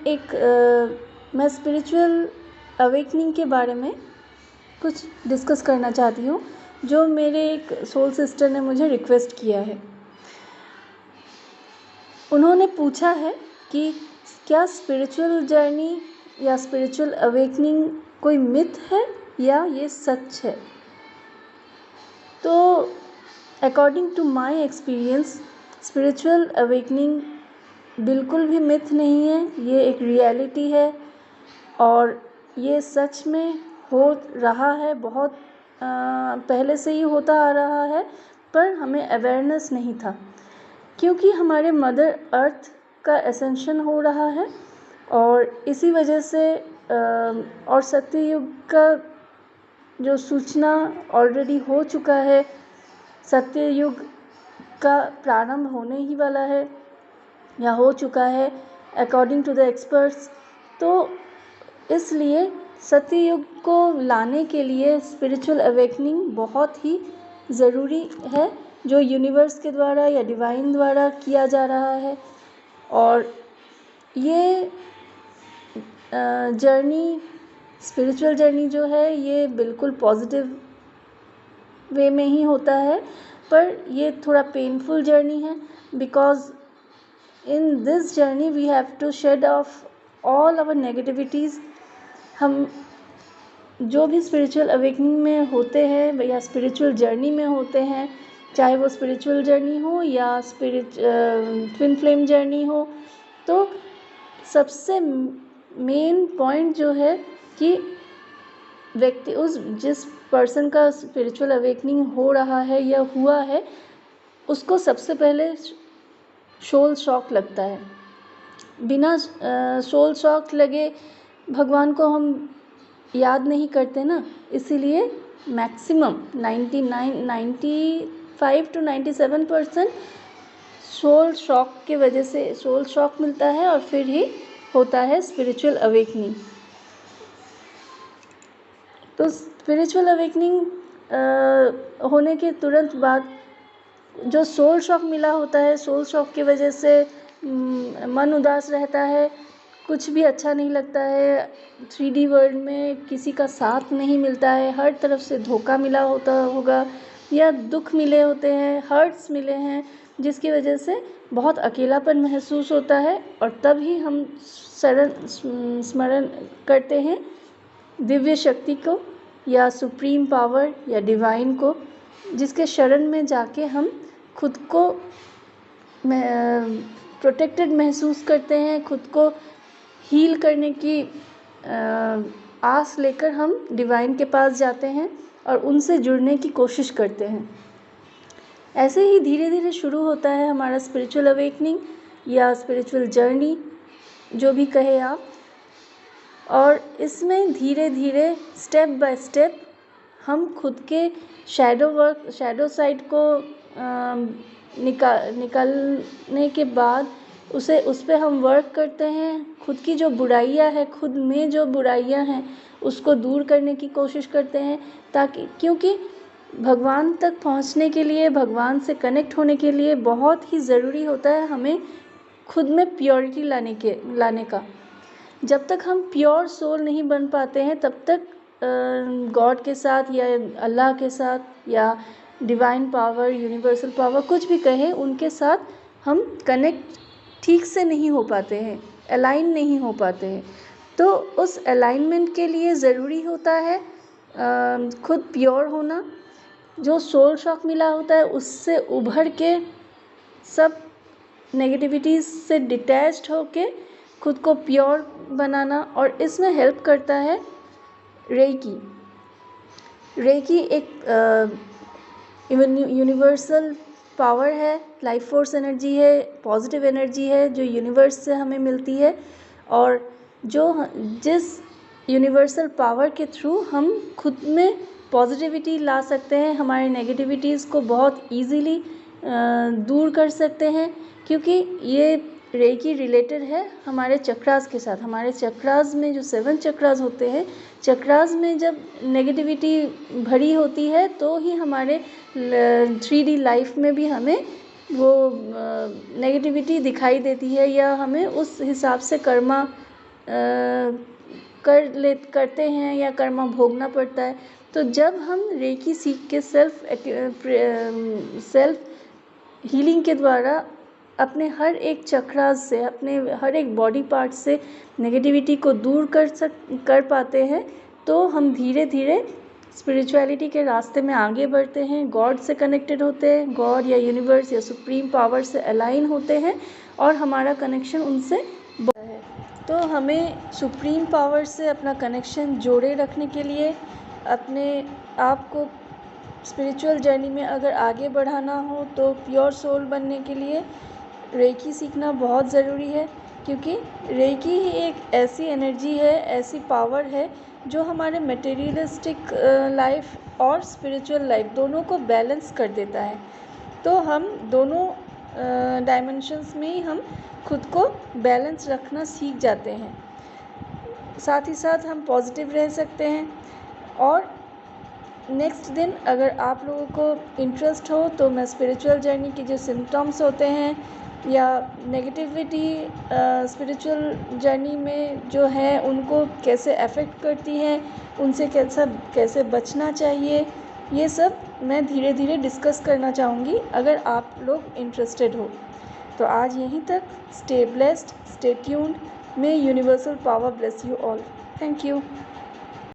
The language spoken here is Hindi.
मैं स्पिरिचुअल अवेकनिंग के बारे में कुछ डिस्कस करना चाहती हूँ, जो मेरे एक सोल सिस्टर ने मुझे रिक्वेस्ट किया है। उन्होंने पूछा है कि क्या स्पिरिचुअल जर्नी या स्पिरिचुअल अवेकनिंग कोई मिथ है या ये सच है। तो according to my experience spiritual awakening बिल्कुल भी मिथ नहीं है, ये एक रियलिटी है और ये सच में हो रहा है। बहुत पहले से ही होता आ रहा है, पर हमें अवेयरनेस नहीं था, क्योंकि हमारे मदर अर्थ का एसेंशन हो रहा है और इसी वजह से और सत्ययुग का जो सूचना ऑलरेडी हो चुका है, सत्ययुग का प्रारंभ होने ही वाला है या हो चुका है अकॉर्डिंग टू द एक्सपर्ट्स। तो इसलिए सत्ययुग को लाने के लिए स्पिरिचुअल अवेकनिंग बहुत ही ज़रूरी है, जो यूनिवर्स के द्वारा या डिवाइन द्वारा किया जा रहा है। और ये जर्नी, स्पिरिचुअल जर्नी जो है, ये बिल्कुल पॉजिटिव वे में ही होता है, पर ये थोड़ा पेनफुल जर्नी है, because in this journey we have to shed off all our negativities. हम जो भी स्पिरिचुअल अवेकनिंग में होते हैं या स्पिरिचुअल जर्नी में होते हैं, चाहे वो स्पिरिचुअल जर्नी हो या ट्विन फ्लेम जर्नी हो, तो सबसे मेन पॉइंट जो है कि व्यक्ति जिस पर्सन का स्पिरिचुअल अवेकनिंग हो रहा है या हुआ है, उसको सबसे पहले सोल शॉक लगता है। बिना सोल शॉक लगे भगवान को हम याद नहीं करते ना, इसीलिए मैक्सिमम 95 to 97% सोल शॉक के वजह से सोल शॉक मिलता है और फिर ही होता है स्पिरिचुअल अवेकनिंग। तो स्पिरिचुअल अवेकनिंग होने के तुरंत बाद जो सोल शॉक मिला होता है, सोल शॉक की वजह से मन उदास रहता है, कुछ भी अच्छा नहीं लगता है, 3D वर्ल्ड में किसी का साथ नहीं मिलता है, हर तरफ से धोखा मिला होता होगा या दुख मिले होते हैं, हर्ट्स मिले हैं, जिसकी वजह से बहुत अकेलापन महसूस होता है। और तब ही हम स्मरण करते हैं दिव्य शक्ति को या सुप्रीम पावर या डिवाइन को, जिसके शरण में जाके हम खुद को प्रोटेक्टेड महसूस करते हैं, खुद को हील करने की आस लेकर हम डिवाइन के पास जाते हैं और उनसे जुड़ने की कोशिश करते हैं। ऐसे ही धीरे धीरे शुरू होता है हमारा स्पिरिचुअल अवेकनिंग या स्पिरिचुअल जर्नी, जो भी कहे आप। और इसमें धीरे धीरे स्टेप बाय स्टेप हम खुद के शैडो साइड को निकालने के बाद उस पर हम वर्क करते हैं। खुद की जो बुराइयां हैं, खुद में जो बुराइयां हैं, उसको दूर करने की कोशिश करते हैं, ताकि क्योंकि भगवान तक पहुंचने के लिए, भगवान से कनेक्ट होने के लिए बहुत ही ज़रूरी होता है हमें खुद में प्योरिटी लाने का। जब तक हम प्योर सोल नहीं बन पाते हैं, तब तक गॉड के साथ या अल्लाह के साथ या डिवाइन पावर, यूनिवर्सल पावर, कुछ भी कहें, उनके साथ हम कनेक्ट ठीक से नहीं हो पाते हैं, अलाइन नहीं हो पाते हैं। तो उस अलाइनमेंट के लिए ज़रूरी होता है खुद प्योर होना। जो सोल शॉक मिला होता है, उससे उभर के सब नेगेटिविटीज़ से डिटैच्ड होके खुद को प्योर बनाना। और इसमें हेल्प करता है रेकी। रेकी एक यूनिवर्सल पावर है, लाइफ फोर्स एनर्जी है, पॉजिटिव एनर्जी है, जो यूनिवर्स से हमें मिलती है और जिस यूनिवर्सल पावर के थ्रू हम खुद में पॉजिटिविटी ला सकते हैं, हमारे नेगेटिविटीज़ को बहुत इजीली दूर कर सकते हैं, क्योंकि ये रेकी रिलेटेड है हमारे चक्रास के साथ। हमारे चक्रास में जो 7 चक्रास होते हैं, चक्रास में जब नेगेटिविटी भरी होती है, तो ही हमारे 3D लाइफ में भी हमें वो नेगेटिविटी दिखाई देती है या हमें उस हिसाब से कर्मा करते हैं या कर्मा भोगना पड़ता है। तो जब हम रेकी सीख के सेल्फ हीलिंग के द्वारा अपने हर एक चक्रास से, अपने हर एक बॉडी पार्ट से नेगेटिविटी को दूर कर पाते हैं, तो हम धीरे धीरे स्पिरिचुअलिटी के रास्ते में आगे बढ़ते हैं, गॉड से कनेक्टेड होते हैं, गॉड या यूनिवर्स या सुप्रीम पावर से अलाइन होते हैं और हमारा कनेक्शन उनसे बढ़ता है। तो हमें सुप्रीम पावर से अपना कनेक्शन जोड़े रखने के लिए, अपने आप को स्पिरिचुअल जर्नी में अगर आगे बढ़ाना हो, तो प्योर सोल बनने के लिए रेकी सीखना बहुत ज़रूरी है, क्योंकि रेकी ही एक ऐसी एनर्जी है, ऐसी पावर है जो हमारे मटेरियलिस्टिक लाइफ और स्पिरिचुअल लाइफ दोनों को बैलेंस कर देता है। तो हम दोनों डायमेंशंस में ही हम खुद को बैलेंस रखना सीख जाते हैं। साथ ही साथ हम पॉजिटिव रह सकते हैं। और नेक्स्ट दिन अगर आप लोगों को इंटरेस्ट हो तो मैं स्पिरिचुअल जर्नी के जो सिम्टम्स होते हैं या नेगेटिविटी स्पिरिचुअल जर्नी में जो है उनको कैसे अफेक्ट करती है, उनसे कैसे बचना चाहिए, ये सब मैं धीरे धीरे डिस्कस करना चाहूँगी अगर आप लोग इंटरेस्टेड हो। तो आज यहीं तक। Stay blessed, stay tuned, may universal power bless you all. Thank you.